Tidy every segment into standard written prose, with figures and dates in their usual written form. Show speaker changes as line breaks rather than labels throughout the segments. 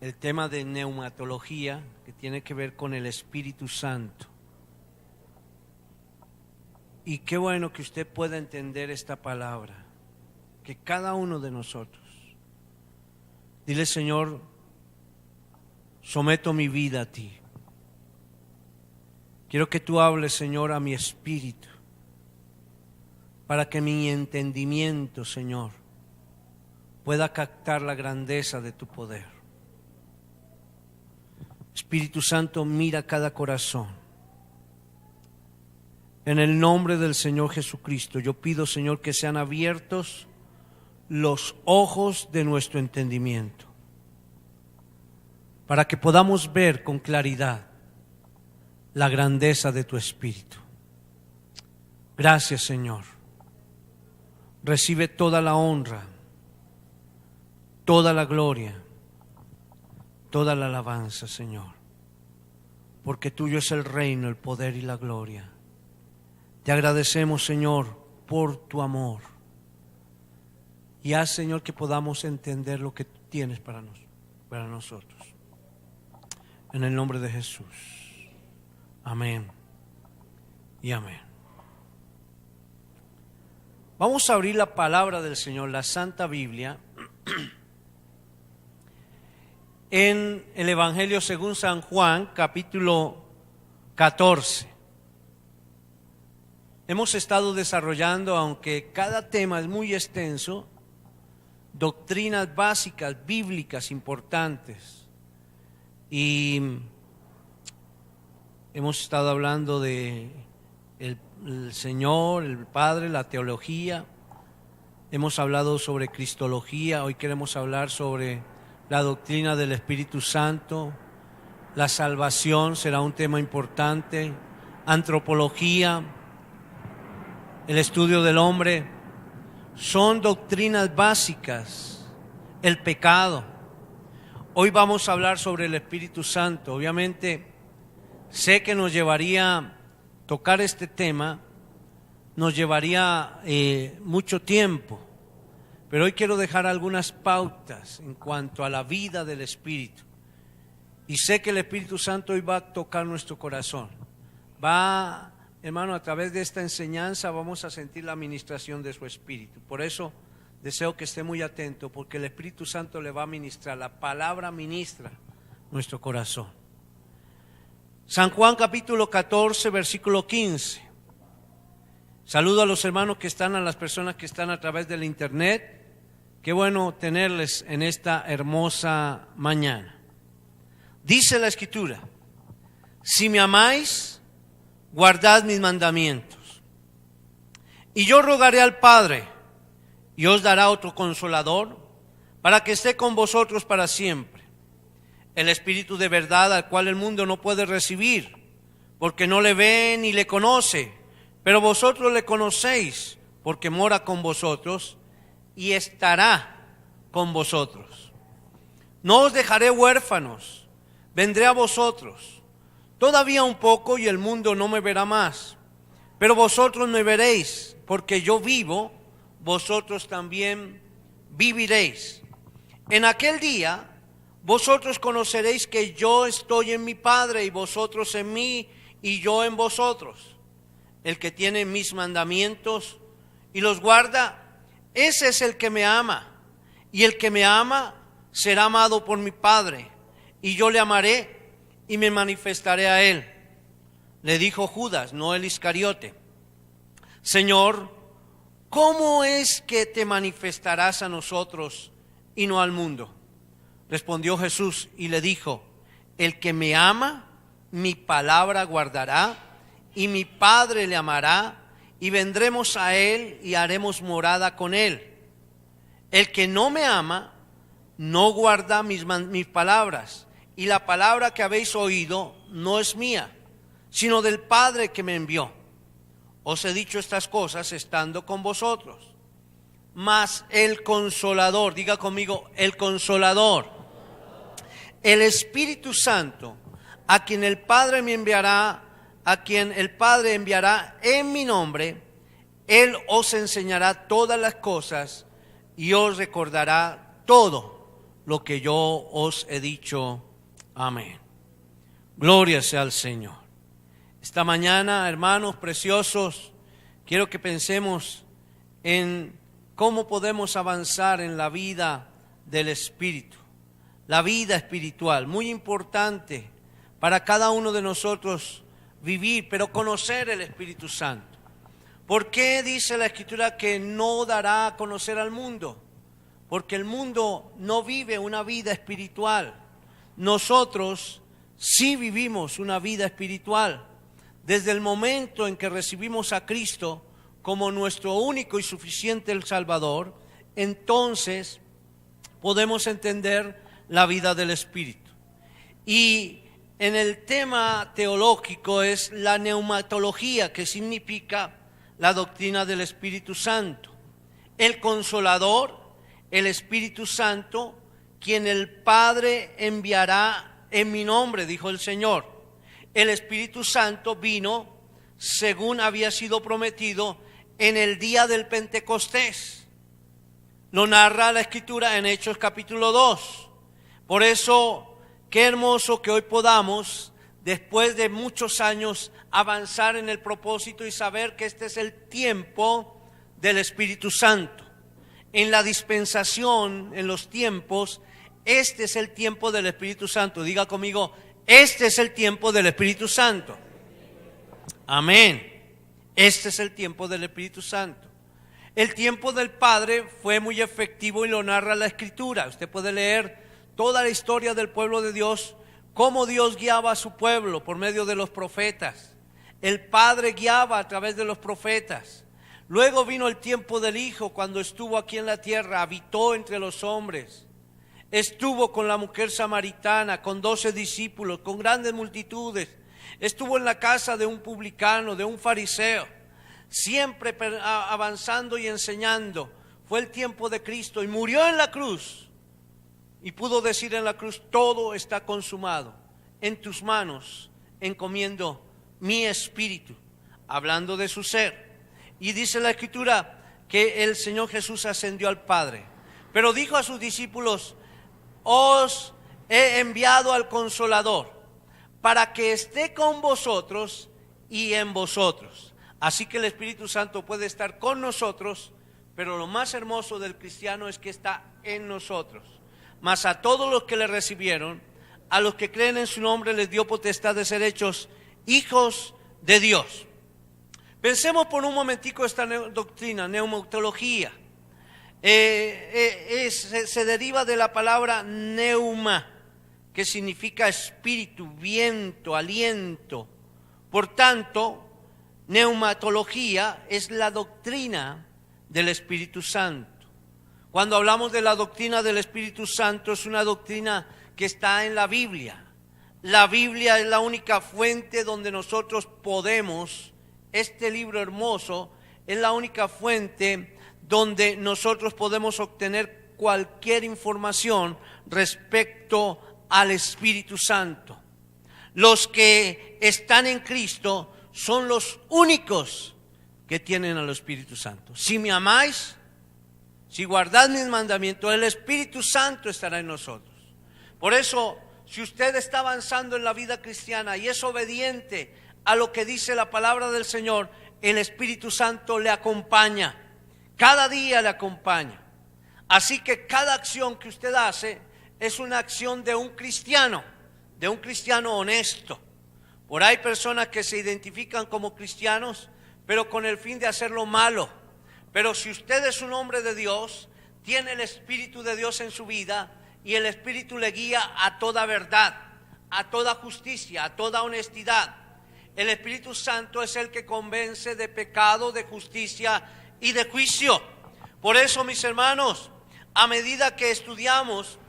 el tema de neumatología, que tiene que ver con el Espíritu Santo. Y qué bueno que usted pueda entender esta palabra, que cada uno de nosotros, dile: Señor, someto mi vida a ti. Quiero que tú hables, Señor, a mi espíritu, para que mi entendimiento, Señor, pueda captar la grandeza de tu poder. Espíritu Santo, mira cada corazón. En el nombre del Señor Jesucristo, yo pido, Señor, que sean abiertos los ojos de nuestro entendimiento, para que podamos ver con claridad la grandeza de tu Espíritu. Gracias, Señor. Recibe toda la honra, toda la gloria, toda la alabanza, Señor, porque tuyo es el reino, el poder y la gloria. Te agradecemos, Señor, por tu amor. Y haz, Señor, que podamos entender lo que tú tienes para nosotros. En el nombre de Jesús. Amén y amén. Vamos a abrir la palabra del Señor, la Santa Biblia, en el Evangelio según San Juan, capítulo 14. Hemos estado desarrollando, aunque cada tema es muy extenso, doctrinas básicas, bíblicas, importantes. Y hemos estado hablando de el Señor, el Padre, la teología. Hemos hablado sobre cristología. Hoy queremos hablar sobre la doctrina del Espíritu Santo. La salvación será un tema importante. Antropología, el estudio del hombre. Son doctrinas básicas. El pecado. Hoy vamos a hablar sobre el Espíritu Santo. Obviamente, sé que nos llevaría tocar este tema, nos llevaría mucho tiempo, pero hoy quiero dejar algunas pautas en cuanto a la vida del Espíritu. Y sé que el Espíritu Santo hoy va a tocar nuestro corazón. Hermano, a través de esta enseñanza vamos a sentir la administración de su Espíritu. Por eso deseo que esté muy atento, porque el Espíritu Santo le va a ministrar. La palabra ministra nuestro corazón. San Juan capítulo 14, versículo 15. Saludo a los hermanos que están, a las personas que están a través del internet. Qué bueno tenerles en esta hermosa mañana. Dice la Escritura: si me amáis, guardad mis mandamientos. Y yo rogaré al Padre, y os dará otro Consolador, para que esté con vosotros para siempre. El Espíritu de verdad, al cual el mundo no puede recibir, porque no le ve ni le conoce, pero vosotros le conocéis, porque mora con vosotros y estará con vosotros. No os dejaré huérfanos, vendré a vosotros. Todavía un poco y el mundo no me verá más, pero vosotros me veréis, porque yo vivo, vosotros también viviréis. En aquel día vosotros conoceréis que yo estoy en mi Padre, y vosotros en mí, y yo en vosotros. El que tiene mis mandamientos y los guarda, ese es el que me ama. Y el que me ama será amado por mi Padre, y yo le amaré y me manifestaré a él. Le dijo Judas, no el Iscariote: Señor, ¿cómo es que te manifestarás a nosotros y no al mundo? Respondió Jesús y le dijo: el que me ama, mi palabra guardará, y mi Padre le amará, y vendremos a él y haremos morada con él. El que no me ama, no guarda mis palabras, y la palabra que habéis oído no es mía, sino del Padre que me envió. Os he dicho estas cosas estando con vosotros. Mas el Consolador, diga conmigo, el Consolador, el Espíritu Santo, a quien el Padre me enviará, a quien el Padre enviará en mi nombre, Él os enseñará todas las cosas y os recordará todo lo que yo os he dicho. Amén. Gloria sea al Señor. Esta mañana, hermanos preciosos, quiero que pensemos en cómo podemos avanzar en la vida del Espíritu, la vida espiritual, muy importante para cada uno de nosotros vivir, pero conocer el Espíritu Santo. ¿Por qué dice la Escritura que no dará a conocer al mundo? Porque el mundo no vive una vida espiritual. Nosotros sí vivimos una vida espiritual. Desde el momento en que recibimos a Cristo como nuestro único y suficiente Salvador, entonces podemos entender la vida del Espíritu. Y en el tema teológico es la neumatología, que significa la doctrina del Espíritu Santo. El Consolador, el Espíritu Santo, quien el Padre enviará en mi nombre, dijo el Señor. El Espíritu Santo vino según había sido prometido en el día del Pentecostés. Lo narra la Escritura en Hechos capítulo 2. Por eso, qué hermoso que hoy podamos, después de muchos años, avanzar en el propósito y saber que este es el tiempo del Espíritu Santo. En la dispensación, en los tiempos, este es el tiempo del Espíritu Santo. Diga conmigo, este es el tiempo del Espíritu Santo. Amén. Este es el tiempo del Espíritu Santo. El tiempo del Padre fue muy efectivo y lo narra la Escritura. Usted puede leer toda la historia del pueblo de Dios, cómo Dios guiaba a su pueblo por medio de los profetas. El Padre guiaba a través de los profetas. Luego vino el tiempo del Hijo, cuando estuvo aquí en la tierra, habitó entre los hombres. Estuvo con la mujer samaritana, con 12 discípulos, con grandes multitudes. Estuvo en la casa de un publicano, de un fariseo, siempre avanzando y enseñando. Fue el tiempo de Cristo y murió en la cruz. Y pudo decir en la cruz, todo está consumado. En tus manos encomiendo mi espíritu, hablando de su ser. Y dice la Escritura que el Señor Jesús ascendió al Padre. Pero dijo a sus discípulos, os he enviado al Consolador, para que esté con vosotros y en vosotros. Así que el Espíritu Santo puede estar con nosotros, pero lo más hermoso del cristiano es que está en nosotros. Mas a todos los que le recibieron, a los que creen en su nombre, les dio potestad de ser hechos hijos de Dios. Pensemos por un momentico esta doctrina, neumatología. Se deriva de la palabra neuma, que significa espíritu, viento, aliento. Por tanto, neumatología es la doctrina del Espíritu Santo. Cuando hablamos de la doctrina del Espíritu Santo, es una doctrina que está en la Biblia. La Biblia es la única fuente donde nosotros podemos, este libro hermoso, es la única fuente donde nosotros podemos obtener cualquier información respecto al Espíritu Santo. Los que están en Cristo son los únicos que tienen al Espíritu Santo. Si me amáis, si guardad mis mandamientos, el Espíritu Santo estará en nosotros. Por eso, si usted está avanzando en la vida cristiana y es obediente a lo que dice la palabra del Señor, el Espíritu Santo le acompaña. Cada día le acompaña. Así que cada acción que usted hace es una acción de un cristiano honesto. Por ahí hay personas que se identifican como cristianos, pero con el fin de hacer lo malo. Pero si usted es un hombre de Dios, tiene el Espíritu de Dios en su vida y el Espíritu le guía a toda verdad, a toda justicia, a toda honestidad. El Espíritu Santo es el que convence de pecado, de justicia y de juicio. Por eso, mis hermanos, a medida que estudiamos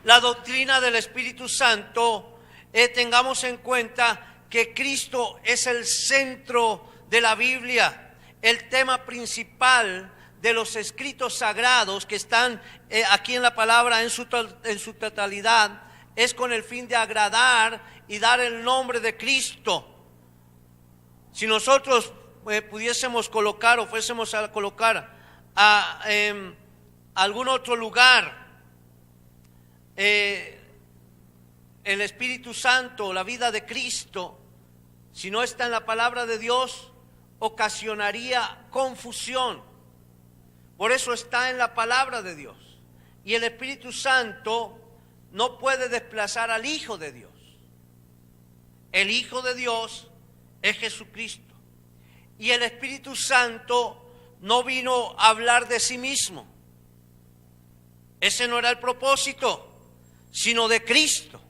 la doctrina del Espíritu Santo, tengamos en cuenta que Cristo es el centro de la Biblia. El tema principal de los escritos sagrados que están aquí en la palabra en su totalidad es con el fin de agradar y dar el nombre de Cristo. Si nosotros pudiésemos colocar o fuésemos a colocar a algún otro lugar el Espíritu Santo, la vida de Cristo, si no está en la palabra de Dios, ocasionaría confusión. Por eso está en la palabra de Dios. Y el Espíritu Santo no puede desplazar al Hijo de Dios. El Hijo de Dios es Jesucristo. Y el Espíritu Santo no vino a hablar de sí mismo. Ese no era el propósito, sino de Cristo.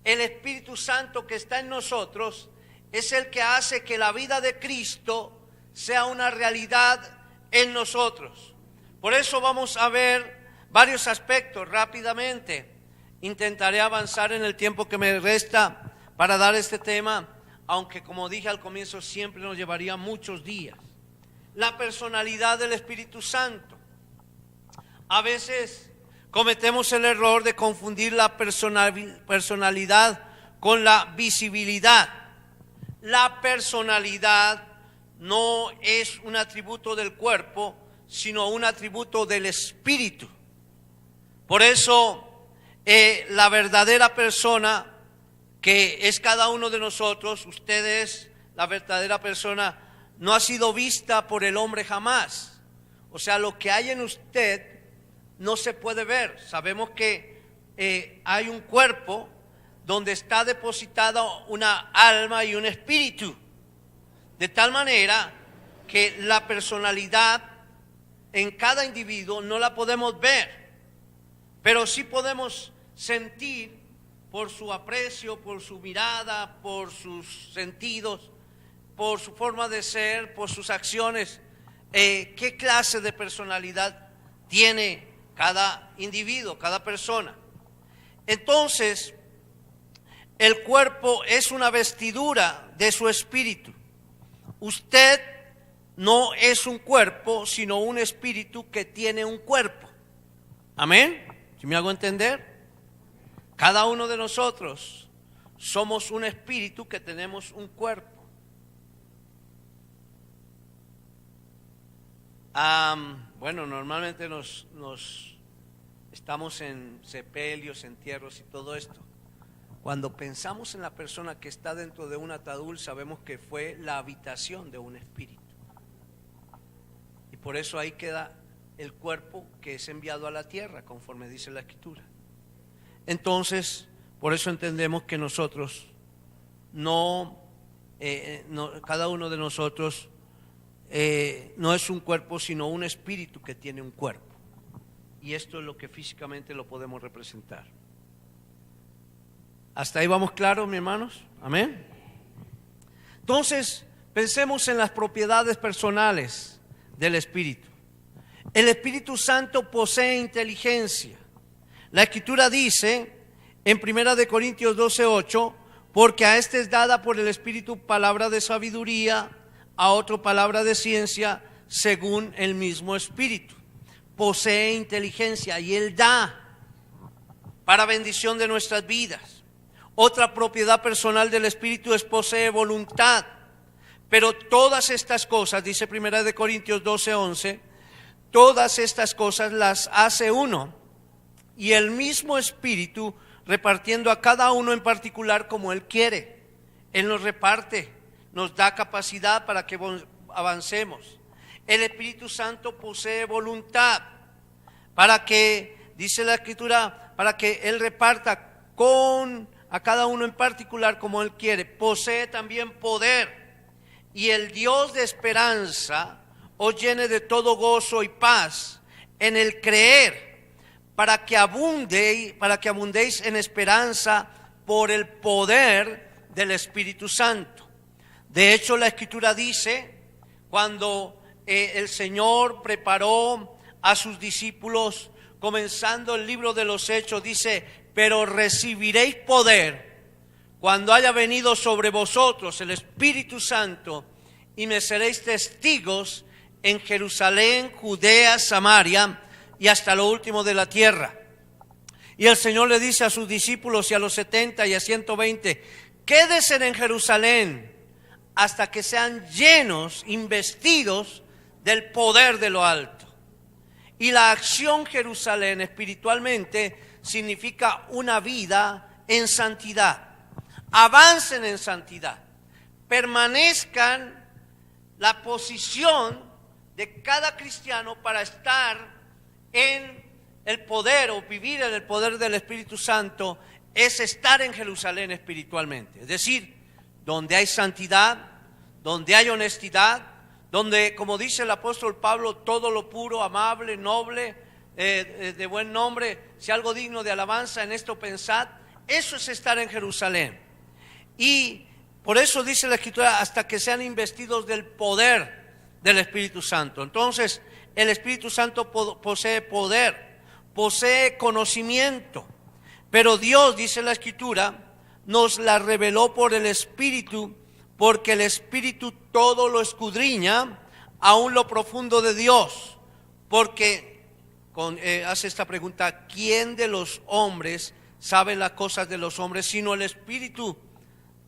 El Espíritu Santo que está en nosotros es el que hace que la vida de Cristo sea una realidad en nosotros. Por eso vamos a ver varios aspectos rápidamente. Intentaré avanzar en el tiempo que me resta para dar este tema, aunque como dije al comienzo siempre nos llevaría muchos días. La personalidad del Espíritu Santo. A veces cometemos el error de confundir la personalidad con la visibilidad. La personalidad no es un atributo del cuerpo, sino un atributo del Espíritu. Por eso, la verdadera persona que es cada uno de nosotros, ustedes, la verdadera persona, no ha sido vista por el hombre jamás. O sea, lo que hay en usted no se puede ver. Sabemos que hay un cuerpo donde está depositada una alma y un espíritu. De tal manera que la personalidad en cada individuo no la podemos ver, pero sí podemos sentir por su aprecio, por su mirada, por sus sentidos, por su forma de ser, por sus acciones, qué clase de personalidad tiene cada individuo, cada persona. Entonces, el cuerpo es una vestidura de su espíritu. Usted no es un cuerpo, sino un espíritu que tiene un cuerpo. ¿Amén? ¿Sí me hago entender? Cada uno de nosotros somos un espíritu que tenemos un cuerpo. Bueno, normalmente nos estamos en sepelios, entierros y todo esto. Cuando pensamos en la persona que está dentro de un ataúd, sabemos que fue la habitación de un espíritu. Y por eso ahí queda el cuerpo que es enviado a la tierra, conforme dice la Escritura. Entonces, por eso entendemos que nosotros cada uno de nosotros no es un cuerpo, sino un espíritu que tiene un cuerpo. Y esto es lo que físicamente lo podemos representar. ¿Hasta ahí vamos claros, mis hermanos? Amén. Entonces, pensemos en las propiedades personales del Espíritu. El Espíritu Santo posee inteligencia. La Escritura dice en 1 Corintios 12:8, porque a este es dada por el Espíritu palabra de sabiduría, a otro palabra de ciencia, según el mismo Espíritu. Posee inteligencia y Él da para bendición de nuestras vidas. Otra propiedad personal del Espíritu es posee voluntad. Pero todas estas cosas, dice 1 Corintios 12:11, todas estas cosas las hace uno, y el mismo Espíritu repartiendo a cada uno en particular como Él quiere. Él nos reparte, nos da capacidad para que avancemos. El Espíritu Santo posee voluntad para que, dice la Escritura, para que Él reparta a cada uno en particular como Él quiere. Posee también poder. Y el Dios de esperanza os llene de todo gozo y paz en el creer, para que abundéis en esperanza por el poder del Espíritu Santo. De hecho, la Escritura dice, cuando el Señor preparó a sus discípulos, comenzando el libro de los Hechos, dice: pero recibiréis poder cuando haya venido sobre vosotros el Espíritu Santo, y me seréis testigos en Jerusalén, Judea, Samaria y hasta lo último de la tierra. Y el Señor le dice a sus discípulos y a los 70 y a 120, quédense en Jerusalén hasta que sean llenos, investidos del poder de lo alto. Y la acción Jerusalén espiritualmente significa una vida en santidad, avancen en santidad, permanezcan la posición de cada cristiano para estar en el poder o vivir en el poder del Espíritu Santo, es estar en Jerusalén espiritualmente. Es decir, donde hay santidad, donde hay honestidad, donde, como dice el apóstol Pablo, todo lo puro, amable, noble, de buen nombre, si algo digno de alabanza, en esto pensad. Eso es estar en Jerusalén. Y por eso dice la Escritura, hasta que sean investidos del poder del Espíritu Santo. Entonces, el Espíritu Santo posee poder, posee conocimiento, pero Dios, dice la Escritura, nos la reveló por el Espíritu, porque el Espíritu todo lo escudriña, aún lo profundo de Dios. Porque hace esta pregunta: ¿quién de los hombres sabe las cosas de los hombres sino el Espíritu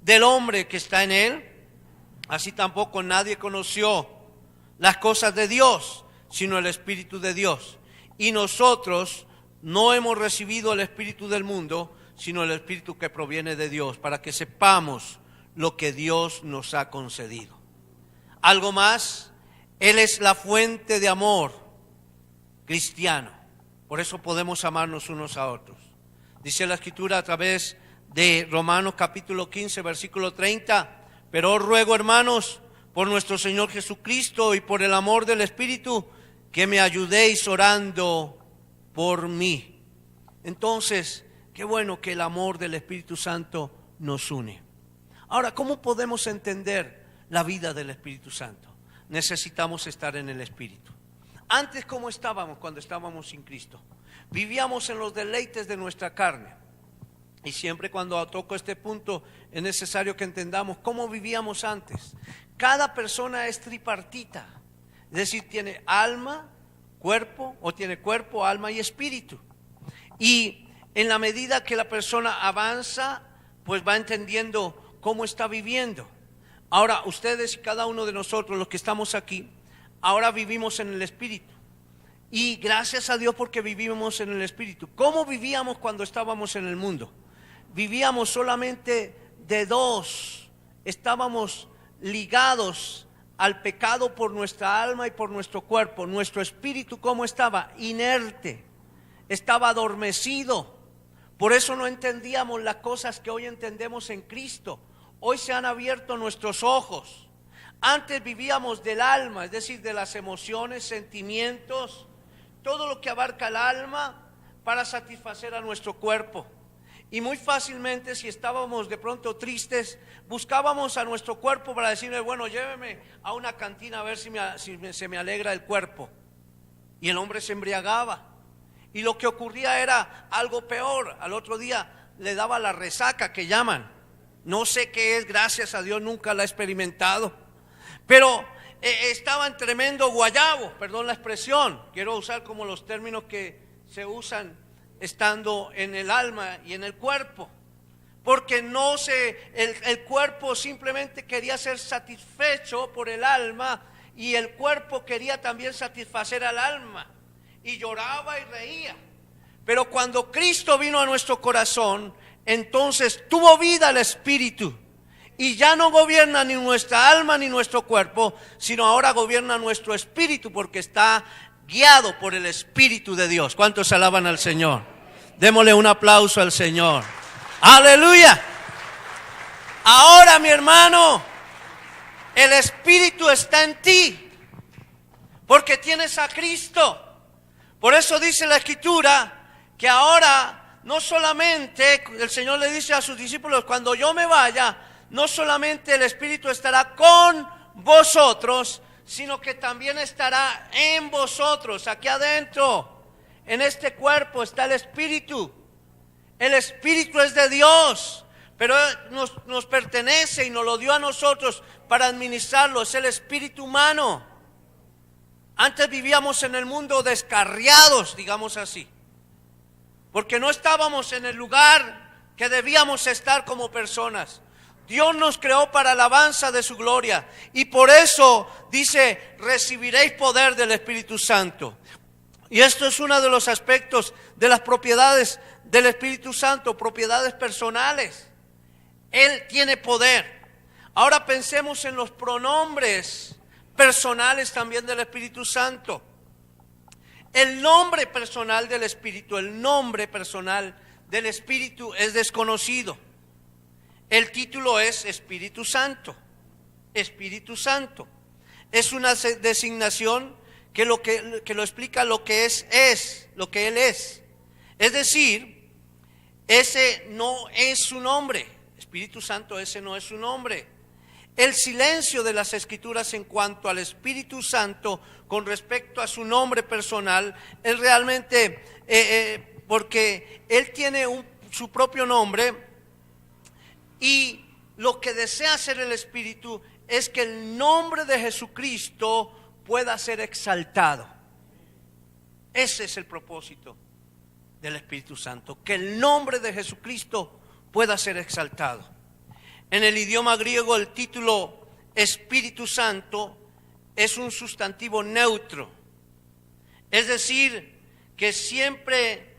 del hombre que está en él? Así tampoco nadie conoció las cosas de Dios sino el Espíritu de Dios. Y nosotros no hemos recibido el espíritu del mundo, sino el Espíritu que proviene de Dios, para que sepamos lo que Dios nos ha concedido. Algo más, Él es la fuente de amor cristiano. Por eso podemos amarnos unos a otros. Dice la Escritura a través de Romanos capítulo 15, versículo 30, pero os ruego, hermanos, por nuestro Señor Jesucristo y por el amor del Espíritu, que me ayudéis orando por mí. Entonces, qué bueno que el amor del Espíritu Santo nos une. Ahora, ¿cómo podemos entender la vida del Espíritu Santo? Necesitamos estar en el Espíritu. Antes, ¿cómo estábamos cuando estábamos sin Cristo? Vivíamos en los deleites de nuestra carne. Y siempre cuando toco este punto es necesario que entendamos cómo vivíamos antes. Cada persona es tripartita, es decir, tiene alma, cuerpo, o tiene cuerpo, alma y espíritu. Y en la medida que la persona avanza, pues va entendiendo cómo está viviendo. Ahora, ustedes y cada uno de nosotros, los que estamos aquí, ahora vivimos en el Espíritu. Y gracias a Dios porque vivimos en el Espíritu. ¿Cómo vivíamos cuando estábamos en el mundo? Vivíamos solamente de dos. Estábamos ligados al pecado por nuestra alma y por nuestro cuerpo. Nuestro espíritu, ¿cómo estaba? Inerte. Estaba adormecido. Por eso no entendíamos las cosas que hoy entendemos en Cristo. Hoy se han abierto nuestros ojos. Antes vivíamos del alma, es decir, de las emociones, sentimientos, todo lo que abarca el alma para satisfacer a nuestro cuerpo. Y muy fácilmente, si estábamos de pronto tristes, buscábamos a nuestro cuerpo para decirle, bueno, lléveme a una cantina a ver si se me alegra el cuerpo. Y el hombre se embriagaba. Y lo que ocurría era algo peor. Al otro día le daba la resaca que llaman. No sé qué es, gracias a Dios nunca la he experimentado. Pero estaba en tremendo guayabo, perdón la expresión. Quiero usar como los términos que se usan estando en el alma y en el cuerpo. Porque el cuerpo simplemente quería ser satisfecho por el alma y el cuerpo quería también satisfacer al alma. Y lloraba y reía. Pero cuando Cristo vino a nuestro corazón, entonces tuvo vida el Espíritu. Y ya no gobierna ni nuestra alma ni nuestro cuerpo, sino ahora gobierna nuestro espíritu, porque está guiado por el Espíritu de Dios. ¿Cuántos alaban al Señor? Démosle un aplauso al Señor. ¡Aleluya! Ahora, mi hermano, el Espíritu está en ti, porque tienes a Cristo. Por eso dice la Escritura que ahora no solamente, el Señor le dice a sus discípulos, cuando yo me vaya, no solamente el Espíritu estará con vosotros, sino que también estará en vosotros, aquí adentro. En este cuerpo está el Espíritu. El Espíritu es de Dios, pero nos pertenece y nos lo dio a nosotros para administrarlo. Es el espíritu humano. Antes vivíamos en el mundo descarriados, digamos así, porque no estábamos en el lugar que debíamos estar como personas. Dios nos creó para alabanza de su gloria, y por eso dice, recibiréis poder del Espíritu Santo. Y esto es uno de los aspectos de las propiedades del Espíritu Santo, propiedades personales. Él tiene poder. Ahora pensemos en los pronombres personales también del Espíritu Santo. El nombre personal del Espíritu, es desconocido. El título es Espíritu Santo. Espíritu Santo. Es una designación que lo explica lo que es lo que Él es. Es decir, ese no es su nombre. Espíritu Santo, ese no es su nombre. El silencio de las Escrituras en cuanto al Espíritu Santo con respecto a su nombre personal es realmente porque Él tiene su propio nombre, y lo que desea hacer el Espíritu es que el nombre de Jesucristo pueda ser exaltado. Ese es el propósito del Espíritu Santo, que el nombre de Jesucristo pueda ser exaltado. En el idioma griego, el título Espíritu Santo es un sustantivo neutro, es decir, que siempre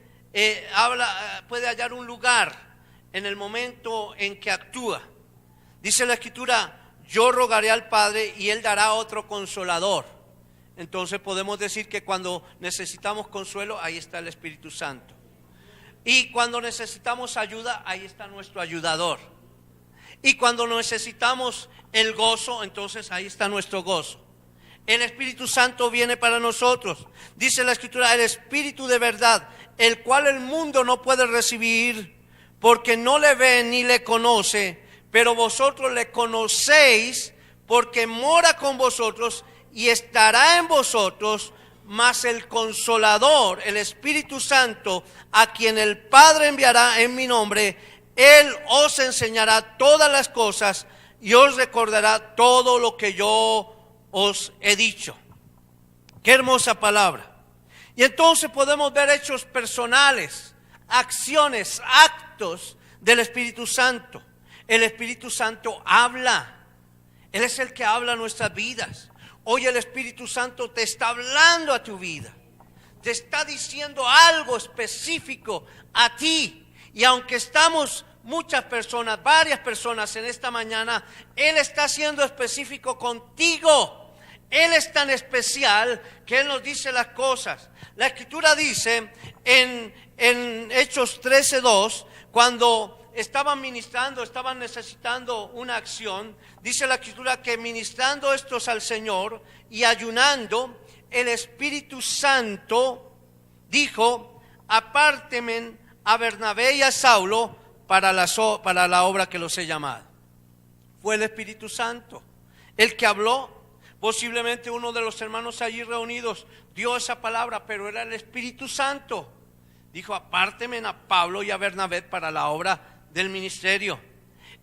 puede hallar un lugar en el momento en que actúa. Dice la Escritura: yo rogaré al Padre y Él dará otro consolador. Entonces podemos decir que cuando necesitamos consuelo, ahí está el Espíritu Santo. Y cuando necesitamos ayuda, ahí está nuestro ayudador. Y cuando necesitamos el gozo, entonces ahí está nuestro gozo. El Espíritu Santo viene para nosotros. Dice la Escritura: el Espíritu de verdad, el cual el mundo no puede recibir, porque no le ve ni le conoce, pero vosotros le conocéis, porque mora con vosotros y estará en vosotros. Mas el Consolador, el Espíritu Santo, a quien el Padre enviará en mi nombre, Él os enseñará todas las cosas y os recordará todo lo que yo os he dicho. Qué hermosa palabra. Y entonces podemos ver hechos personales, acciones, actos del Espíritu Santo. El Espíritu Santo habla. Él es el que habla nuestras vidas. Hoy el Espíritu Santo te está hablando a tu vida. Te está diciendo algo específico a ti. Y aunque estamos varias personas en esta mañana, Él está siendo específico contigo. Él es tan especial que Él nos dice las cosas. La Escritura dice en Hechos 13:2, cuando estaban necesitando una acción, dice la Escritura que ministrando estos al Señor y ayunando, el Espíritu Santo dijo: apártenme a Bernabé y a Saulo para la obra que los he llamado. Fue el Espíritu Santo el que habló. Posiblemente uno de los hermanos allí reunidos dio esa palabra, pero era el Espíritu Santo. Dijo: apártenme a Pablo y a Bernabé para la obra del ministerio.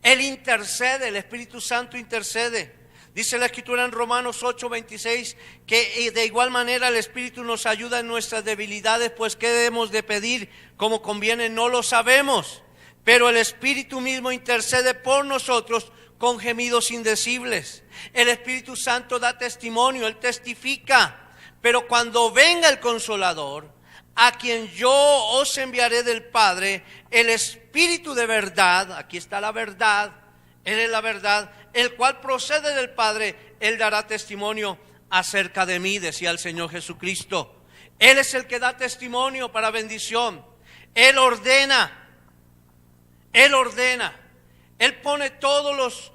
Él intercede, el Espíritu Santo intercede. Dice la Escritura en Romanos 8:26 que de igual manera el Espíritu nos ayuda en nuestras debilidades, pues qué debemos de pedir como conviene no lo sabemos, pero el Espíritu mismo intercede por nosotros con gemidos indecibles. El Espíritu Santo da testimonio, Él testifica, pero cuando venga el Consolador, a quien yo os enviaré del Padre, el Espíritu de verdad, aquí está la verdad, Él es la verdad, el cual procede del Padre, Él dará testimonio acerca de mí, decía el Señor Jesucristo. Él es el que da testimonio para bendición. Él ordena, Él pone todos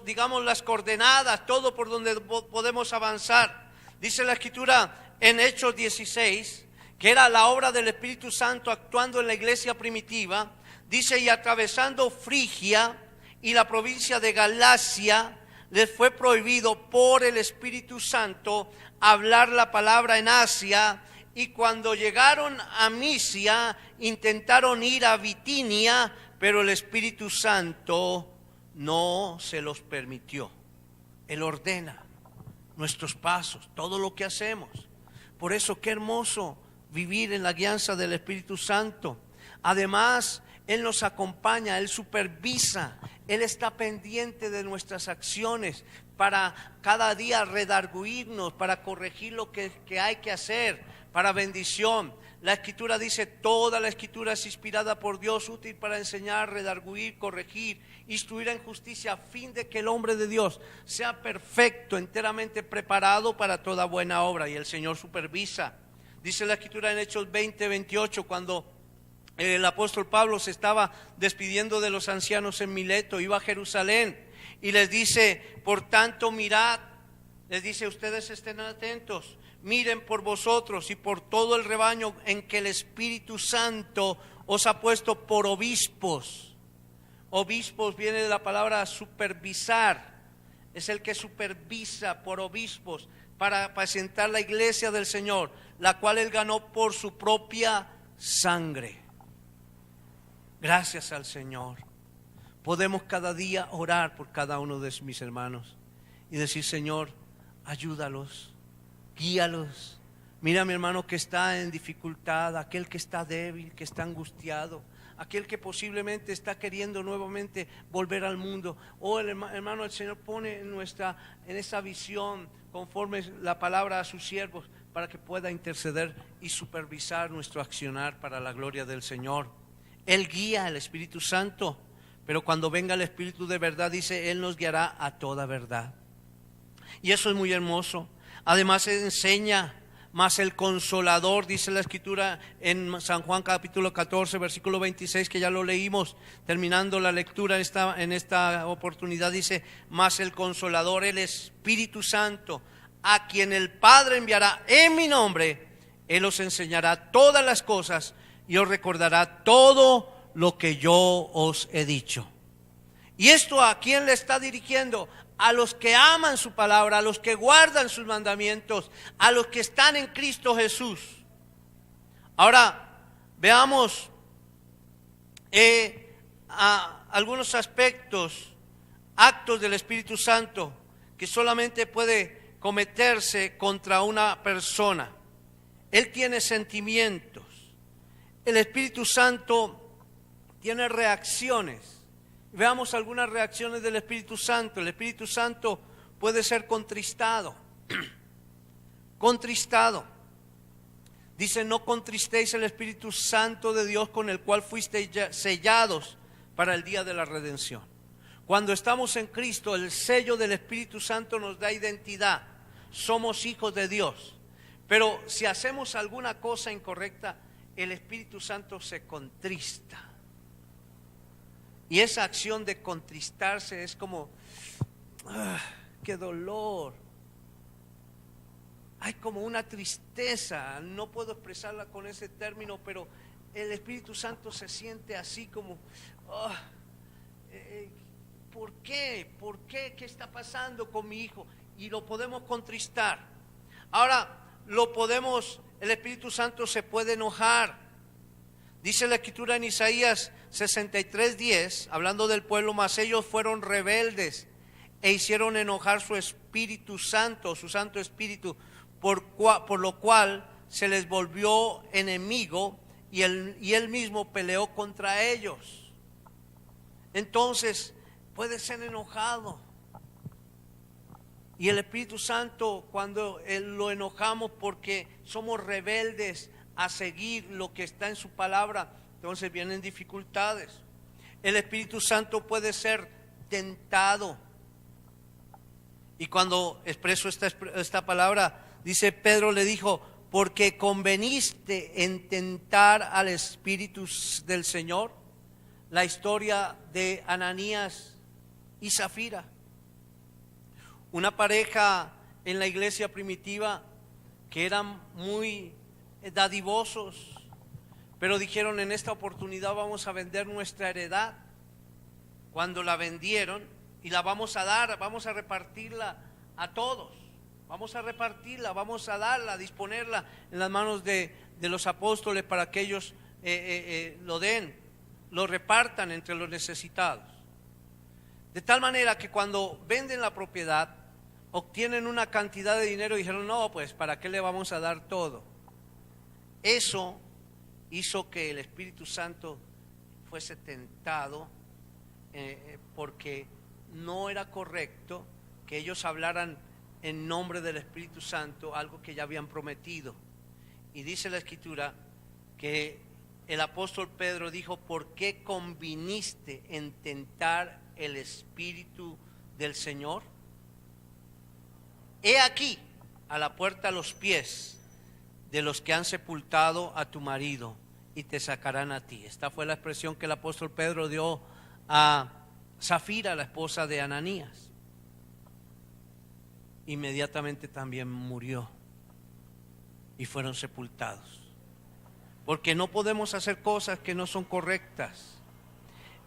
digamos, las coordenadas, todo por donde podemos avanzar. Dice la Escritura en Hechos 16, que era la obra del Espíritu Santo actuando en la iglesia primitiva. Dice: y atravesando Frigia y la provincia de Galacia, les fue prohibido por el Espíritu Santo hablar la palabra en Asia. Y cuando llegaron a Misia, intentaron ir a Bitinia, pero el Espíritu Santo no se los permitió. Él ordena nuestros pasos, todo lo que hacemos. Por eso qué hermoso vivir en la guianza del Espíritu Santo. Además, Él nos acompaña, Él supervisa, Él está pendiente de nuestras acciones para cada día redarguirnos, para corregir lo que hay que hacer, para bendición. La Escritura dice, toda la Escritura es inspirada por Dios, útil para enseñar, redarguir, corregir, instruir en justicia, a fin de que el hombre de Dios sea perfecto, enteramente preparado para toda buena obra. Y el Señor supervisa. Dice la Escritura en Hechos 20:28, cuando el apóstol Pablo se estaba despidiendo de los ancianos en Mileto, iba a Jerusalén y les dice, por tanto mirad, les dice, ustedes estén atentos, miren por vosotros y por todo el rebaño en que el Espíritu Santo os ha puesto por obispos. Obispos viene de la palabra supervisar, es el que supervisa por obispos para apacentar la iglesia del Señor, la cual Él ganó por su propia sangre. Gracias al Señor. Podemos cada día orar por cada uno de mis hermanos y decir, Señor, ayúdalos, guíalos. Mira a mi hermano que está en dificultad, aquel que está débil, que está angustiado, aquel que posiblemente está queriendo nuevamente volver al mundo. Oh, hermano, el Señor pone en esa visión conforme la palabra a sus siervos para que pueda interceder y supervisar nuestro accionar para la gloria del Señor. Él guía, el Espíritu Santo, pero cuando venga el Espíritu de verdad, dice, Él nos guiará a toda verdad. Y eso es muy hermoso. Además enseña, más el Consolador, dice la Escritura en San Juan capítulo 14, versículo 26, que ya lo leímos, terminando la lectura en esta oportunidad, dice, más el Consolador, el Espíritu Santo, a quien el Padre enviará en mi nombre, Él os enseñará todas las cosas y os recordará todo lo que yo os he dicho. ¿Y esto a quién le está dirigiendo? A los que aman su palabra, a los que guardan sus mandamientos, a los que están en Cristo Jesús. Ahora, veamos algunos aspectos, actos del Espíritu Santo que solamente puede cometerse contra una persona. Él tiene sentimientos. El Espíritu Santo tiene reacciones. Veamos algunas reacciones del Espíritu Santo. El Espíritu Santo puede ser contristado. Contristado. Dice, no contristéis el Espíritu Santo de Dios, con el cual fuisteis sellados para el día de la redención. Cuando estamos en Cristo, el sello del Espíritu Santo nos da identidad. Somos hijos de Dios. Pero si hacemos alguna cosa incorrecta, el Espíritu Santo se contrista. Y esa acción de contristarse es como, qué dolor. Hay como una tristeza, no puedo expresarla con ese término, pero el Espíritu Santo se siente así como, ¿por qué? ¿Por qué? ¿Qué está pasando con mi hijo? Y lo podemos contristar. Ahora, el Espíritu Santo se puede enojar. Dice la Escritura en Isaías 63:10, hablando del pueblo, mas ellos fueron rebeldes e hicieron enojar su Espíritu Santo, su Santo Espíritu, por lo cual se les volvió enemigo y él mismo peleó contra ellos. Entonces puede ser enojado. Y el Espíritu Santo, cuando lo enojamos porque somos rebeldes a seguir lo que está en su palabra, entonces vienen dificultades. El Espíritu Santo puede ser tentado. Y cuando expreso esta palabra, dice Pedro le dijo, porque conveniste en tentar al Espíritu del Señor. La historia de Ananías y Zafira. Una pareja en la iglesia primitiva que eran muy dadivosos, pero dijeron, en esta oportunidad vamos a vender nuestra heredad. Cuando la vendieron y la vamos a dar, vamos a repartirla a todos, vamos a repartirla, vamos a darla, a disponerla en las manos de los apóstoles para que ellos lo den, lo repartan entre los necesitados. De tal manera que cuando venden la propiedad, obtienen una cantidad de dinero y dijeron, no, pues ¿para qué le vamos a dar todo? Eso hizo que el Espíritu Santo fuese tentado porque no era correcto que ellos hablaran en nombre del Espíritu Santo algo que ya habían prometido. Y dice la Escritura que el apóstol Pedro dijo: ¿por qué conviniste en tentar el Espíritu del Señor? He aquí a la puerta los pies de los que han sepultado a tu marido y te sacarán a ti. Esta fue la expresión que el apóstol Pedro dio a Zafira, la esposa de Ananías. Inmediatamente también murió y fueron sepultados, porque no podemos hacer cosas que no son correctas.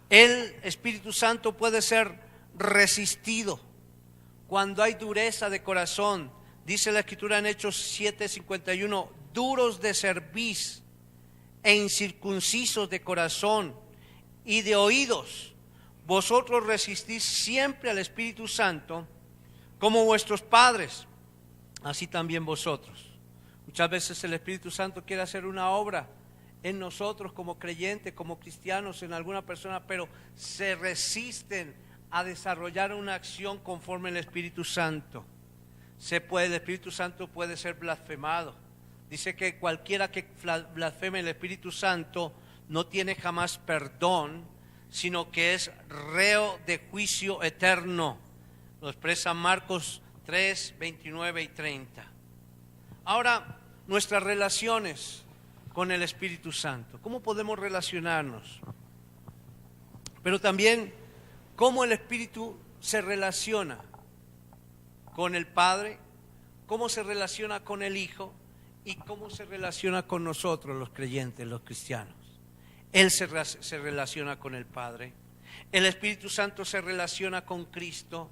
El Espíritu Santo puede ser resistido cuando hay dureza de corazón. Dice la Escritura en Hechos 7:51, duros de cerviz e incircuncisos de corazón y de oídos, vosotros resistís siempre al Espíritu Santo, como vuestros padres, así también vosotros. Muchas veces el Espíritu Santo quiere hacer una obra en nosotros como creyentes, como cristianos, en alguna persona, pero se resisten a desarrollar una acción conforme al Espíritu Santo. El Espíritu Santo puede ser blasfemado. Dice que cualquiera que blasfeme el Espíritu Santo no tiene jamás perdón, sino que es reo de juicio eterno. Lo expresa Marcos 3, 29 y 30. Ahora, nuestras relaciones con el Espíritu Santo. ¿Cómo podemos relacionarnos? Pero también, ¿cómo el Espíritu se relaciona con el Padre? ¿Cómo se relaciona con el Hijo? ¿Y cómo se relaciona con nosotros, los creyentes, los cristianos? Él se relaciona con el Padre. El Espíritu Santo se relaciona con Cristo.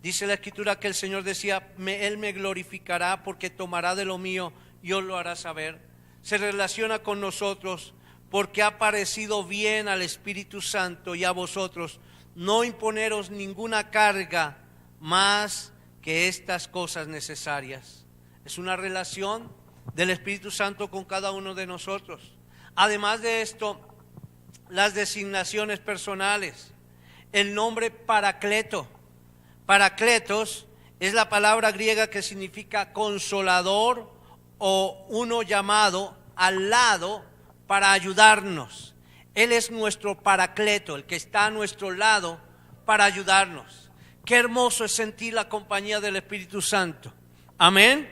Dice la Escritura que el Señor decía: Él me glorificará porque tomará de lo mío y os lo hará saber. Se relaciona con nosotros porque ha parecido bien al Espíritu Santo y a vosotros no imponeros ninguna carga más que estas cosas necesarias. Es una relación del Espíritu Santo con cada uno de nosotros. Además de esto, las designaciones personales. El nombre Paracleto. Paracletos es la palabra griega que significa consolador o uno llamado al lado para ayudarnos. Él es nuestro Paracleto, el que está a nuestro lado para ayudarnos. Qué hermoso es sentir la compañía del Espíritu Santo. Amén.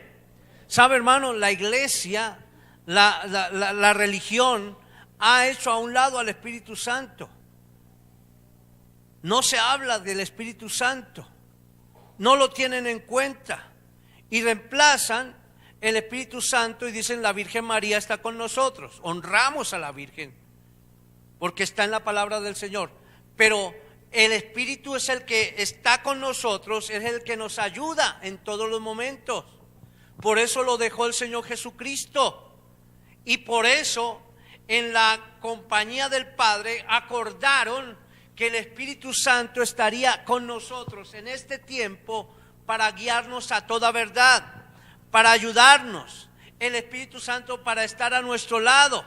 ¿Sabe, hermano? La iglesia, la religión ha hecho a un lado al Espíritu Santo. No se habla del Espíritu Santo. No lo tienen en cuenta y reemplazan el Espíritu Santo y dicen: la Virgen María está con nosotros. Honramos a la Virgen porque está en la palabra del Señor, pero el Espíritu es el que está con nosotros, es el que nos ayuda en todos los momentos. Por eso lo dejó el Señor Jesucristo, y por eso en la compañía del Padre acordaron que el Espíritu Santo estaría con nosotros en este tiempo para guiarnos a toda verdad, para ayudarnos. El Espíritu Santo para estar a nuestro lado,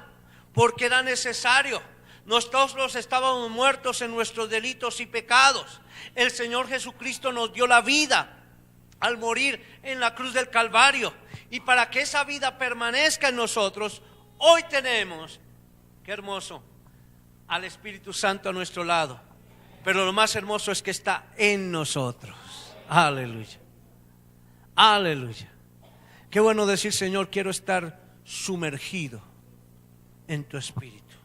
porque era necesario. Nosotros estábamos muertos en nuestros delitos y pecados. El Señor Jesucristo nos dio la vida al morir en la cruz del Calvario, y para que esa vida permanezca en nosotros, hoy tenemos, qué hermoso, al Espíritu Santo a nuestro lado. Pero lo más hermoso es que está en nosotros. Aleluya, aleluya. Qué bueno decir: Señor, quiero estar sumergido en tu Espíritu,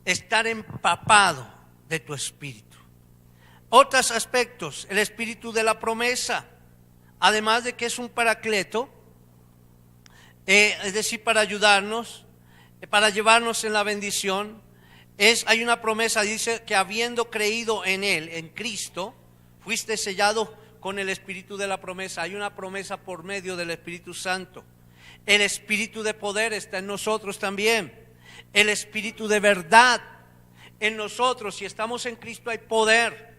estar empapado de tu Espíritu. Otros aspectos: el Espíritu de la promesa, además de que es un paracleto, es decir, para ayudarnos, para llevarnos en la bendición. Hay una promesa, dice que habiendo creído en Él, en Cristo, fuiste sellado con el Espíritu de la promesa. Hay una promesa por medio del Espíritu Santo. El Espíritu de poder está en nosotros también. El Espíritu de verdad en nosotros. Si estamos en Cristo, hay poder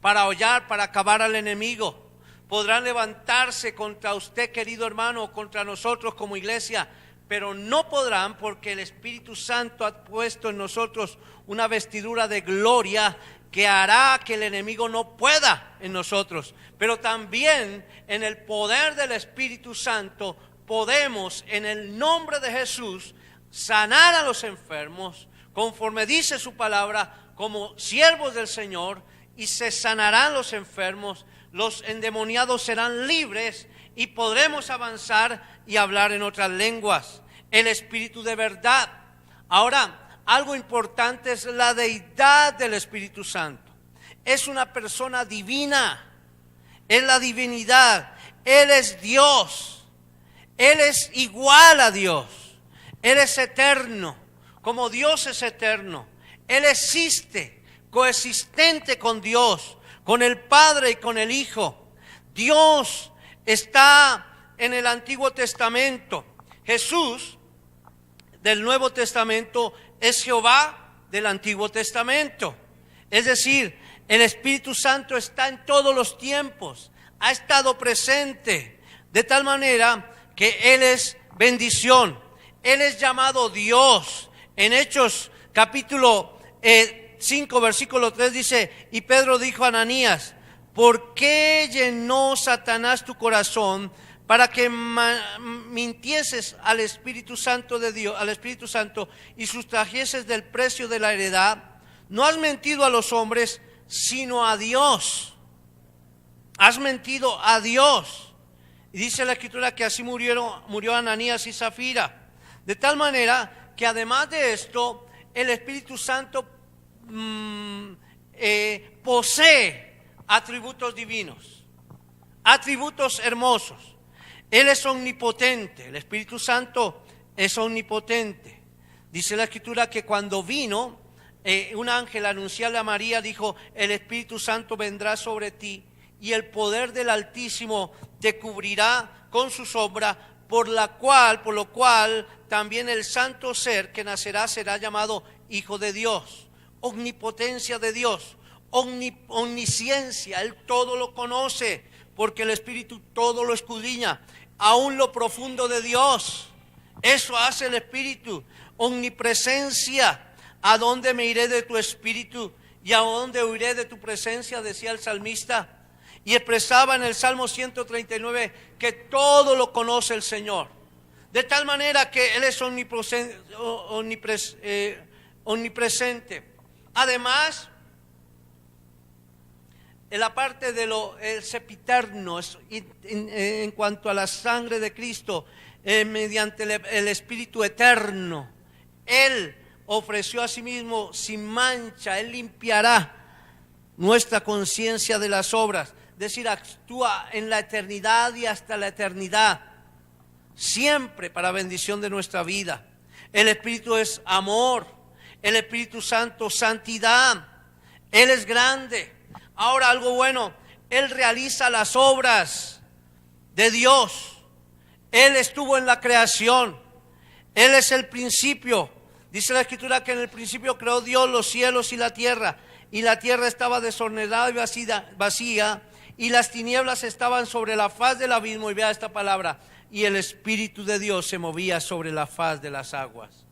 para hollar, para acabar al enemigo. Podrán levantarse contra usted, querido hermano, o contra nosotros como iglesia, pero no podrán, porque el Espíritu Santo ha puesto en nosotros una vestidura de gloria que hará que el enemigo no pueda en nosotros. Pero también en el poder del Espíritu Santo podemos, en el nombre de Jesús, sanar a los enfermos, conforme dice su palabra, como siervos del Señor, y se sanarán los enfermos, los endemoniados serán libres y podremos avanzar y hablar en otras lenguas. El Espíritu de verdad. Ahora, algo importante es la deidad del Espíritu Santo. Es una persona divina, es la divinidad, Él es Dios, Él es igual a Dios, Él es eterno, como Dios es eterno, Él existe, coexistente con Dios, con el Padre y con el Hijo. Dios está en el Antiguo Testamento. Jesús del Nuevo Testamento es Jehová del Antiguo Testamento. Es decir, el Espíritu Santo está en todos los tiempos, ha estado presente, de tal manera que Él es bendición. Él es llamado Dios. En Hechos capítulo 5 versículo 3 dice: y Pedro dijo a Ananías: ¿por qué llenó Satanás tu corazón para que mintieses al Espíritu Santo de Dios, al Espíritu Santo, y sustrajeses del precio de la heredad? No has mentido a los hombres, sino a Dios. Has mentido a Dios. Y dice la Escritura que así murió Ananías y Zafira. De tal manera que además de esto, el Espíritu Santo posee atributos divinos, atributos hermosos. Él es omnipotente, el Espíritu Santo es omnipotente. Dice la Escritura que cuando vino, un ángel a anunciarle a María dijo: el Espíritu Santo vendrá sobre ti y el poder del Altísimo te cubrirá con su sombra, por lo cual también el santo ser que nacerá será llamado Hijo de Dios. Omnipotencia de Dios, omnisciencia, Él todo lo conoce, porque el Espíritu todo lo escudriña, aún lo profundo de Dios. Eso hace el Espíritu. Omnipresencia. ¿A dónde me iré de tu Espíritu y a dónde huiré de tu presencia?, decía el salmista. Y expresaba en el Salmo 139 que todo lo conoce el Señor. De tal manera que Él es omnipresente. Además, en la parte de lo sempiterno, en cuanto a la sangre de Cristo, mediante el Espíritu eterno, Él ofreció a sí mismo sin mancha. Él limpiará nuestra conciencia de las obras. Es decir, actúa en la eternidad y hasta la eternidad, siempre para bendición de nuestra vida. El Espíritu es amor, el Espíritu Santo santidad. Él es grande. Ahora, algo bueno, Él realiza las obras de Dios. Él estuvo en la creación. Él es el principio. Dice la Escritura que en el principio creó Dios los cielos y la tierra estaba desordenada y vacía, y las tinieblas estaban sobre la faz del abismo. Y vea esta palabra: y el Espíritu de Dios se movía sobre la faz de las aguas.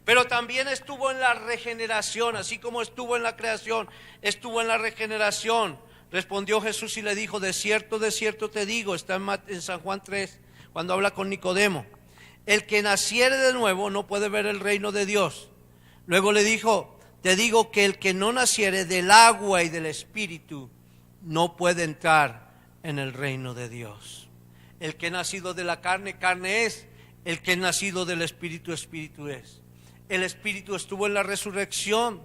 Pero también estuvo en la regeneración, así como estuvo en la creación, estuvo en la regeneración. Respondió Jesús y le dijo: de cierto te digo, está en San Juan 3, cuando habla con Nicodemo: el que naciere de nuevo no puede ver el reino de Dios. Luego le dijo: te digo que el que no naciere del agua y del Espíritu no puede entrar en el reino de Dios. El que es nacido de la carne, carne es; el que es nacido del Espíritu, Espíritu es. El Espíritu estuvo en la resurrección.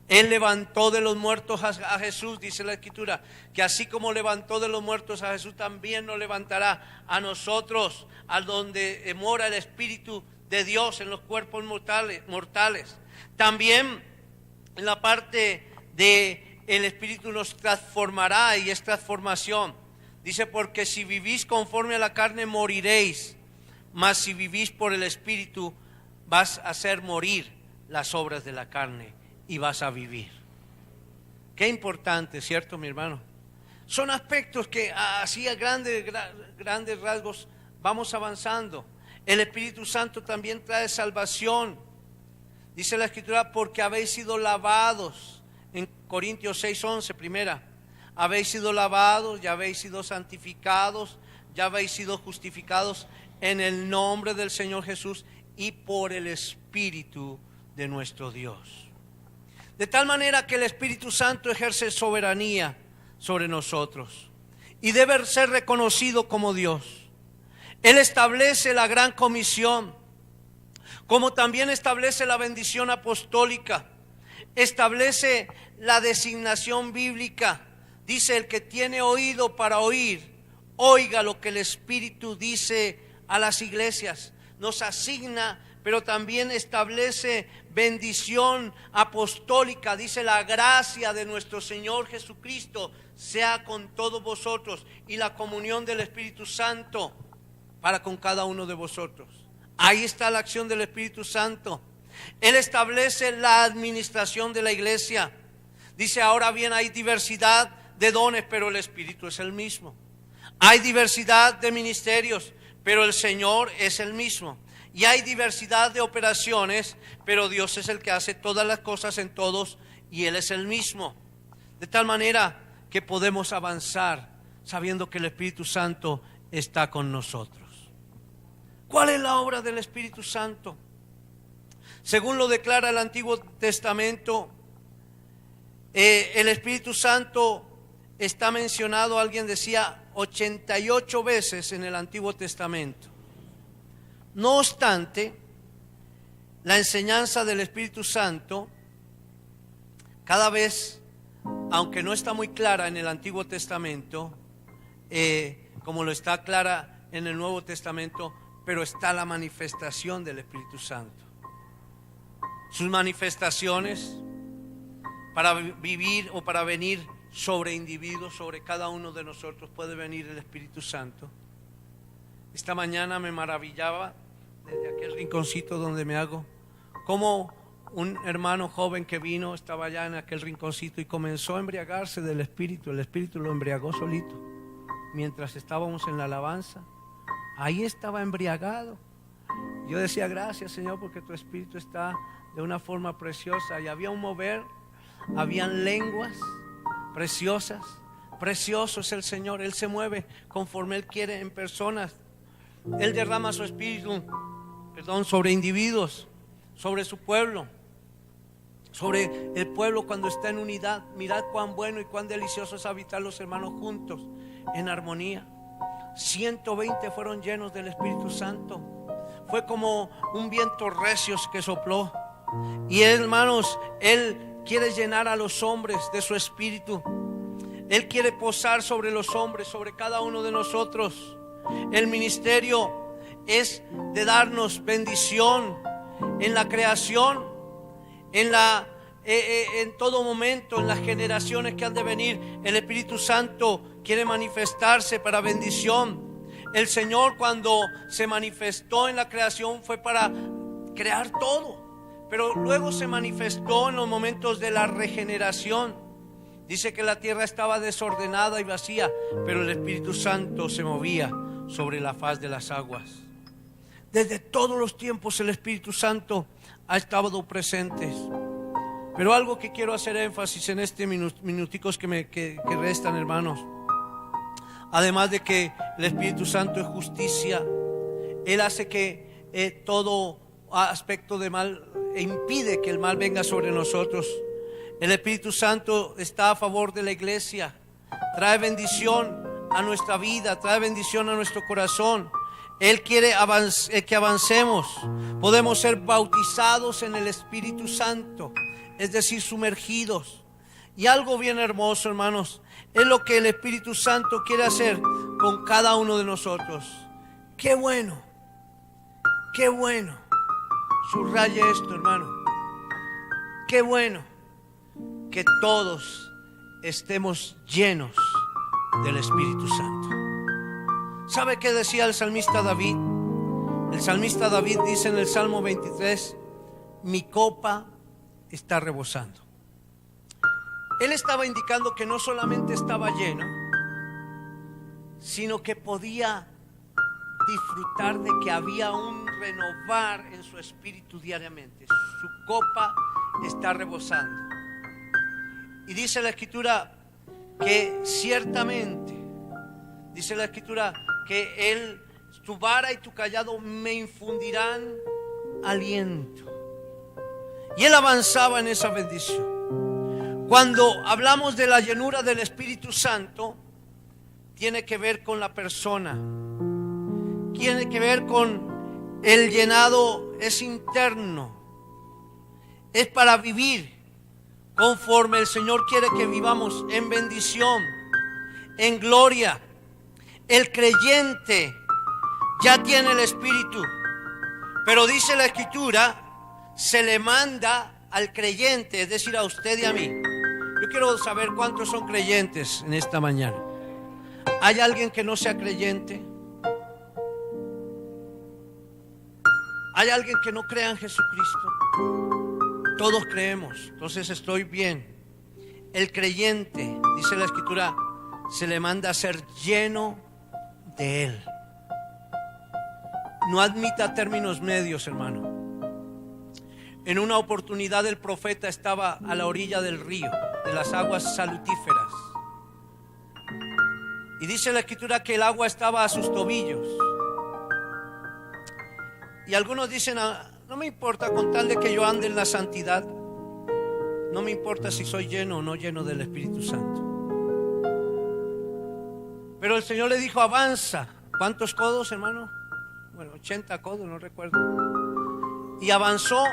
Él levantó de los muertos a Jesús. Dice la Escritura que así como levantó de los muertos a Jesús, también nos levantará a nosotros, a donde mora el Espíritu de Dios, en los cuerpos mortales. También en la parte de el Espíritu nos transformará, y es transformación. Dice: porque si vivís conforme a la carne moriréis, mas si vivís por el Espíritu vas a hacer morir las obras de la carne y vas a vivir. Qué importante, ¿cierto, mi hermano? Son aspectos que así a grandes rasgos vamos avanzando. El Espíritu Santo también trae salvación. Dice la Escritura: porque habéis sido lavados. En Corintios 6:11, primera: habéis sido lavados, ya habéis sido santificados, ya habéis sido justificados en el nombre del Señor Jesús y por el Espíritu de nuestro Dios. De tal manera que el Espíritu Santo ejerce soberanía sobre nosotros y debe ser reconocido como Dios. Él establece la gran comisión, como también establece la bendición apostólica, establece la designación bíblica. Dice: el que tiene oído para oír, oiga lo que el Espíritu dice a las iglesias. Nos asigna, pero también establece bendición apostólica. Dice: la gracia de nuestro Señor Jesucristo sea con todos vosotros, y la comunión del Espíritu Santo para con cada uno de vosotros. Ahí está la acción del Espíritu Santo. Él establece la administración de la iglesia. Dice: ahora bien, hay diversidad de dones, pero el Espíritu es el mismo. Hay diversidad de ministerios, pero el Señor es el mismo. Y hay diversidad de operaciones, pero Dios es el que hace todas las cosas en todos, y Él es el mismo. De tal manera que podemos avanzar sabiendo que el Espíritu Santo está con nosotros. ¿Cuál es la obra del Espíritu Santo? Según lo declara el Antiguo Testamento, el Espíritu Santo está mencionado, alguien decía, 88 veces en el Antiguo Testamento. No obstante, la enseñanza del Espíritu Santo cada vez, aunque no está muy clara en el Antiguo Testamento, como lo está clara en el Nuevo Testamento, pero está la manifestación del Espíritu Santo. Sus manifestaciones para vivir o para venir sobre individuos, sobre cada uno de nosotros, puede venir el Espíritu Santo. Esta mañana me maravillaba desde aquel rinconcito donde me hago, como un hermano joven que vino, estaba allá en aquel rinconcito y comenzó a embriagarse del Espíritu. El Espíritu lo embriagó solito mientras estábamos en la alabanza. Ahí estaba embriagado. Yo decía: gracias, Señor, porque tu Espíritu está de una forma preciosa. Y había un mover, habían lenguas preciosas. Precioso es el Señor. Él se mueve conforme Él quiere en personas. Él derrama su Espíritu, sobre individuos, sobre su pueblo, sobre el pueblo cuando está en unidad. Mirad cuán bueno y cuán delicioso es habitar los hermanos juntos en armonía. 120 fueron llenos del Espíritu Santo. Fue como un viento recio que sopló. Y hermanos, Él quiere llenar a los hombres de su Espíritu. Él quiere posar sobre los hombres, sobre cada uno de nosotros. El ministerio es de darnos bendición en la creación, en todo momento, en las generaciones que han de venir. El Espíritu Santo quiere manifestarse para bendición. El Señor, cuando se manifestó en la creación, fue para crear todo, pero luego se manifestó en los momentos de la regeneración. Dice que la tierra estaba desordenada y vacía, pero el Espíritu Santo se movía sobre la faz de las aguas. Desde todos los tiempos el Espíritu Santo ha estado presente. Pero algo que quiero hacer énfasis en este minuticos que restan, hermanos. Además de que el Espíritu Santo es justicia, Él hace que todo aspecto de mal, impide que el mal venga sobre nosotros. El Espíritu Santo está a favor de la iglesia, trae bendición a nuestra vida, trae bendición a nuestro corazón. Él quiere que avancemos. Podemos ser bautizados en el Espíritu Santo, es decir, sumergidos. Y algo bien hermoso, hermanos, es lo que el Espíritu Santo quiere hacer con cada uno de nosotros. Qué bueno, qué bueno. Subraye esto, hermano. Qué bueno que todos estemos llenos del Espíritu Santo. ¿Sabe qué decía el salmista David? El salmista David dice en el Salmo 23: mi copa está rebosando. Él estaba indicando que no solamente estaba lleno, sino que podía disfrutar de que había un renovar en su espíritu diariamente. Su copa está rebosando. Y dice la Escritura que ciertamente, dice la Escritura que Él, tu vara y tu callado me infundirán aliento. Y él avanzaba en esa bendición. Cuando hablamos de la llenura del Espíritu Santo, tiene que ver con la persona, tiene que ver con el llenado, es interno, es para vivir conforme el Señor quiere que vivamos, en bendición, en gloria. El creyente ya tiene el Espíritu, pero dice la Escritura, se le manda al creyente, es decir, a usted y a mí. Yo quiero saber cuántos son creyentes en esta mañana. ¿Hay alguien que no sea creyente? ¿Hay alguien que no crea en Jesucristo? Todos creemos, entonces estoy bien. El creyente, dice la Escritura, se le manda a ser lleno de Él. No admita términos medios, hermano. En una oportunidad el profeta estaba a la orilla del río, de las aguas salutíferas. Y dice la Escritura que el agua estaba a sus tobillos. Y algunos dicen, no me importa con tal de que yo ande en la santidad. No me importa si soy lleno o no lleno del Espíritu Santo. Pero el Señor le dijo, avanza. ¿Cuántos codos, hermano? Bueno, 80 codos, no recuerdo. Y avanzó.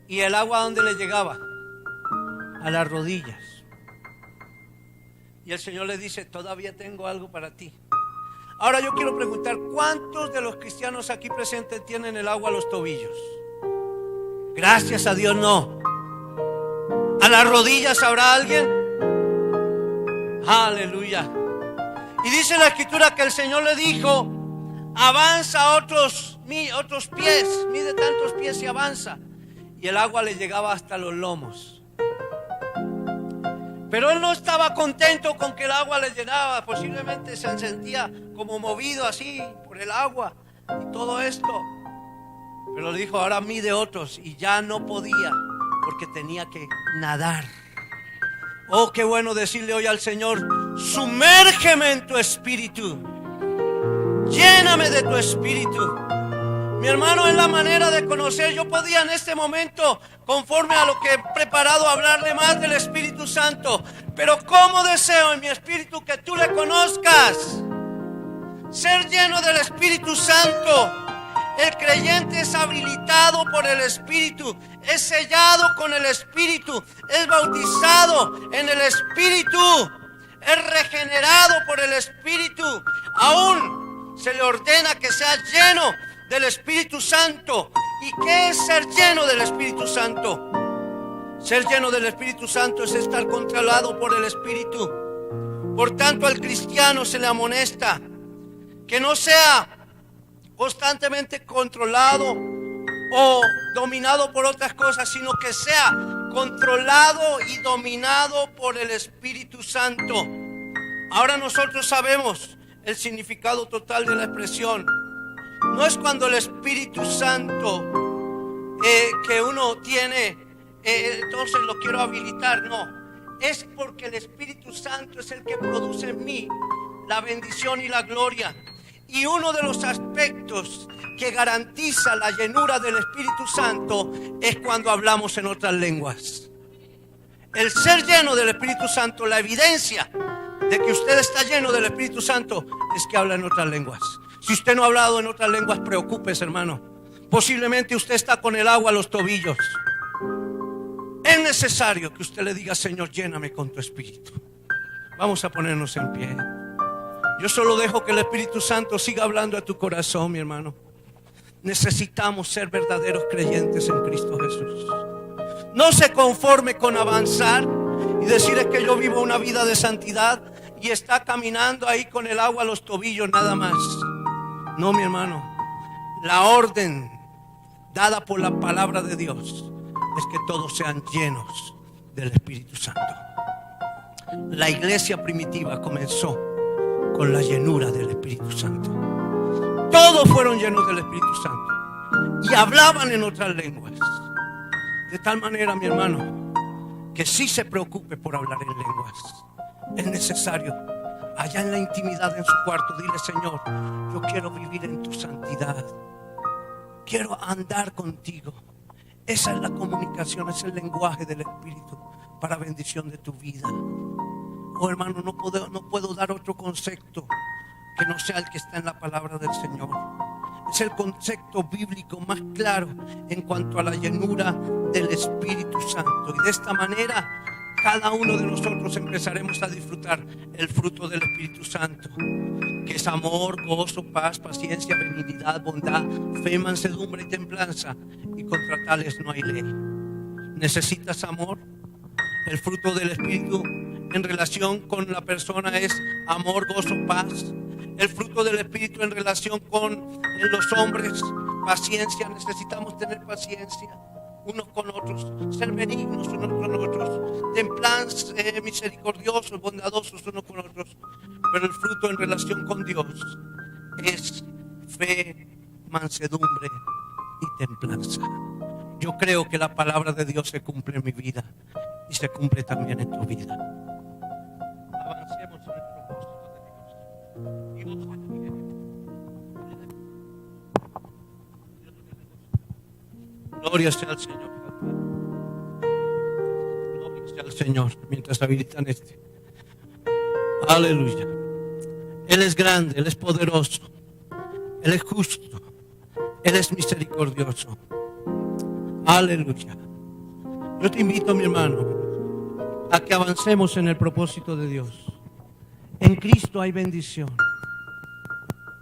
¿Y el agua a dónde le llegaba? A las rodillas. Y el Señor le dice, todavía tengo algo para ti. Ahora yo quiero preguntar, ¿cuántos de los cristianos aquí presentes tienen el agua a los tobillos? Gracias a Dios, no. ¿A las rodillas habrá alguien? Aleluya. Y dice la Escritura que el Señor le dijo, avanza otros pies, mide tantos pies y avanza. Y el agua le llegaba hasta los lomos. Pero él no estaba contento con que el agua le llenaba. Posiblemente se sentía como movido así por el agua y todo esto. Pero le dijo, ahora mide otros. Y ya no podía, porque tenía que nadar. Oh, qué bueno decirle hoy al Señor, sumérgeme en tu espíritu, lléname de tu espíritu. Mi hermano, es la manera de conocer. Yo podía en este momento, conforme a lo que he preparado, hablarle más del Espíritu Santo. Pero cómo deseo en mi espíritu que tú le conozcas. Ser lleno del Espíritu Santo. El creyente es habilitado por el Espíritu, es sellado con el Espíritu, es bautizado en el Espíritu, es regenerado por el Espíritu. Aún se le ordena que sea lleno del Espíritu Santo. ¿Y qué es ser lleno del Espíritu Santo? Ser lleno del Espíritu Santo es estar controlado por el Espíritu. Por tanto, al cristiano se le amonesta que no sea constantemente controlado o dominado por otras cosas, sino que sea controlado y dominado por el Espíritu Santo. Ahora nosotros sabemos el significado total de la expresión. No es cuando el Espíritu Santo que uno tiene, entonces lo quiero habilitar, no. Es porque el Espíritu Santo es el que produce en mí la bendición y la gloria. Y uno de los aspectos que garantiza la llenura del Espíritu Santo es cuando hablamos en otras lenguas. El ser lleno del Espíritu Santo, la evidencia de que usted está lleno del Espíritu Santo es que habla en otras lenguas. Si usted no ha hablado en otras lenguas, preocúpese, hermano. Posiblemente usted está con el agua a los tobillos. Es necesario que usted le diga, Señor, lléname con tu Espíritu. Vamos a ponernos en pie. Yo solo dejo que el Espíritu Santo siga hablando a tu corazón, mi hermano. Necesitamos ser verdaderos creyentes en Cristo Jesús. No se conforme con avanzar y decir, es que yo vivo una vida de santidad, y está caminando ahí con el agua a los tobillos nada más. No, mi hermano. La orden dada por la palabra de Dios es que todos sean llenos del Espíritu Santo. La iglesia primitiva comenzó con la llenura del Espíritu Santo. Todos fueron llenos del Espíritu Santo y hablaban en otras lenguas. De tal manera, mi hermano, que sí se preocupe por hablar en lenguas. Es necesario. Allá en la intimidad, en su cuarto, dile, Señor, yo quiero vivir en tu santidad. quiero andar contigo. Esa es la comunicación, es el lenguaje del Espíritu para bendición de tu vida. Oh hermano, no puedo dar otro concepto que no sea el que está en la palabra del Señor. Es el concepto bíblico más claro en cuanto a la llenura del Espíritu Santo. Y de esta manera cada uno de nosotros empezaremos a disfrutar el fruto del Espíritu Santo, que es amor, gozo, paz, paciencia, benignidad, bondad, fe, mansedumbre y templanza. Y contra tales no hay ley. ¿Necesitas amor? El fruto del Espíritu en relación con la persona es amor, gozo, paz. El fruto del Espíritu en relación con los hombres, paciencia. Necesitamos tener paciencia unos con otros, ser benignos unos con otros, templanza, misericordiosos, bondadosos unos con otros. Pero el fruto en relación con Dios es fe, mansedumbre y templanza. Yo creo que la palabra de Dios se cumple en mi vida y se cumple también en tu vida. Avancemos en el propósito de Dios. Gloria sea al Señor. Gloria sea al Señor. Mientras habilitan aleluya. Él es grande, Él es poderoso, Él es justo, Él es misericordioso. Aleluya. Yo te invito, mi hermano, a que avancemos en el propósito de Dios. En Cristo hay bendición,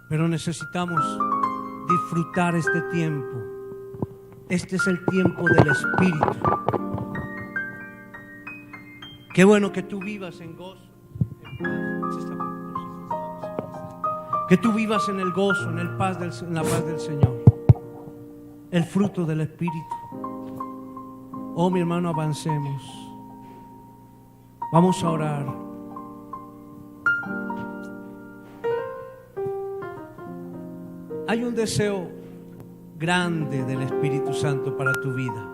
pero necesitamos disfrutar este tiempo. Este es el tiempo del Espíritu. Qué bueno que tú vivas en gozo, que tú vivas en el gozo, en la paz del Señor. El fruto del Espíritu. Oh, mi hermano, avancemos. Vamos a orar. Hay un deseo grande del Espíritu Santo para tu vida,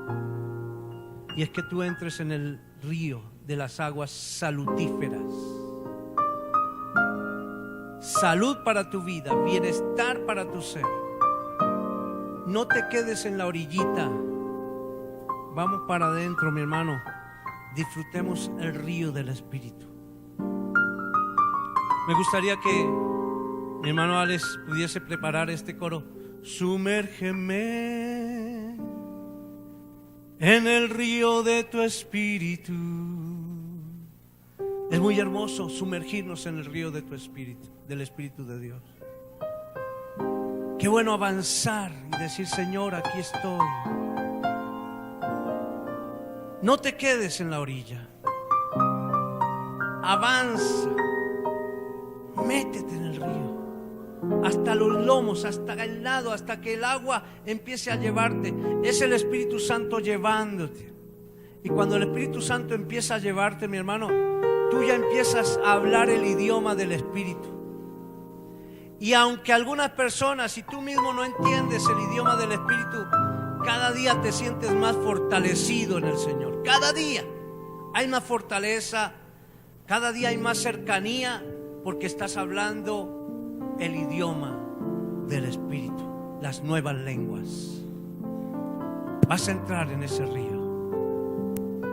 y es que tú entres en el río de las aguas salutíferas. Salud para tu vida, bienestar para tu ser. No te quedes en la orillita. Vamos para adentro, mi hermano. Disfrutemos el río del Espíritu. Me gustaría que mi hermano Alex pudiese preparar este coro. Sumérgeme en el río de tu Espíritu. Es muy hermoso sumergirnos en el río de tu Espíritu, del Espíritu de Dios. Qué bueno avanzar y decir: Señor, aquí estoy. No te quedes en la orilla. Avanza. Métete en el río. Hasta los lomos, hasta el lado, hasta que el agua empiece a llevarte. Es el Espíritu Santo llevándote. Y cuando el Espíritu Santo empieza a llevarte, mi hermano, tú ya empiezas a hablar el idioma del Espíritu. Y aunque algunas personas, si tú mismo no entiendes el idioma del Espíritu, cada día te sientes más fortalecido en el Señor. Cada día hay más fortaleza, cada día hay más cercanía, porque estás hablando el idioma del Espíritu, las nuevas lenguas. Vas a entrar en ese río.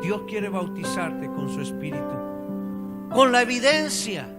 Dios quiere bautizarte con su Espíritu, con la evidencia